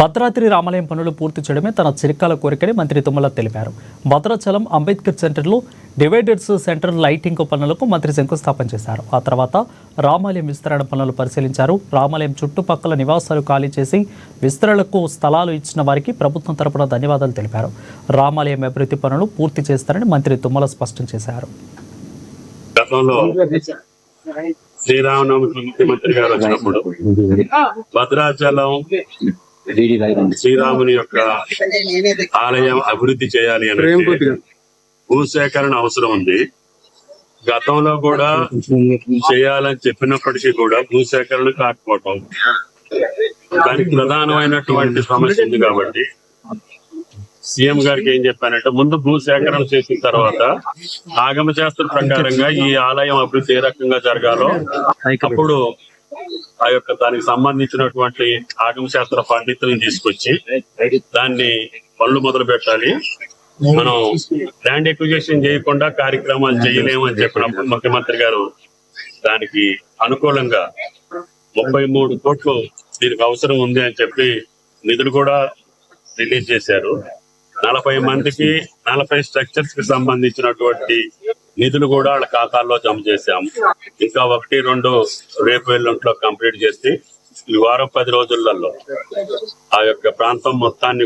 భద్రాద్రి రామాలయం పనులు పూర్తి చేయడమే తన చిరకాల కోరికని మంత్రి తుమ్మల తెలిపారు. భద్రాచలం అంబేద్కర్ సెంటర్లో డివైడర్స్ సెంటర్ లైటింగ్ పనులకు మంత్రి శంకుస్థాపన చేశారు. ఆ తర్వాత రామాలయం విస్తరణ పనులు పరిశీలించారు. రామాలయం చుట్టుపక్కల నివాసాలు ఖాళీ చేసి విస్తరణకు స్థలాలు ఇచ్చిన వారికి ప్రభుత్వం తరపున ధన్యవాదాలు తెలిపారు. రామాలయం అభివృద్ధి పనులు పూర్తి చేస్తారని మంత్రి తుమ్మల స్పష్టం చేశారు. శ్రీరామనవమికి ముఖ్యమంత్రి గారు వచ్చినప్పుడు భద్రాచలం శ్రీరాముని యొక్క ఆలయం అభివృద్ధి చేయాలి అని భూసేకరణ అవసరం ఉంది. గతంలో కూడా చేయాలని చెప్పినప్పటికీ కూడా భూసేకరణ కాకపోవటం దానికి ప్రధానమైనటువంటి సమస్య ఉంది. కాబట్టి సీఎం గారికి ఏం చెప్పానంటే, ముందు భూసేకరణ చేసిన తర్వాత ఆగమ శాస్త్ర ప్రకారంగా ఈ ఆలయం అభివృద్ధి ఏ రకంగా జరగాలో అప్పుడు ఆ యొక్క దానికి సంబంధించినటువంటి ఆగమ శాస్త్ర పండితులను తీసుకొచ్చి దాన్ని పనులు మొదలు పెట్టాలి. మనం ల్యాండ్ ఎక్విజిషన్ చేయకుండా కార్యక్రమాలు చేయలేము అని చెప్పినప్పుడు ముఖ్యమంత్రి గారు దానికి అనుకూలంగా 33 కోట్లు దీనికి అవసరం ఉంది అని చెప్పి నిధులు కూడా రిలీజ్ చేశారు. 40 మందికి 40 స్ట్రక్చర్స్ కి సంబంధించినటువంటి నిధులు కూడా వాళ్ళ ఖాతాల్లో జమ చేశాము. ఇంకా 1-2 రేపు ఎల్లుంట్లో కంప్లీట్ చేసి ఈ వారం 10 రోజులలో ఆ యొక్క ప్రాంతం మొత్తాన్ని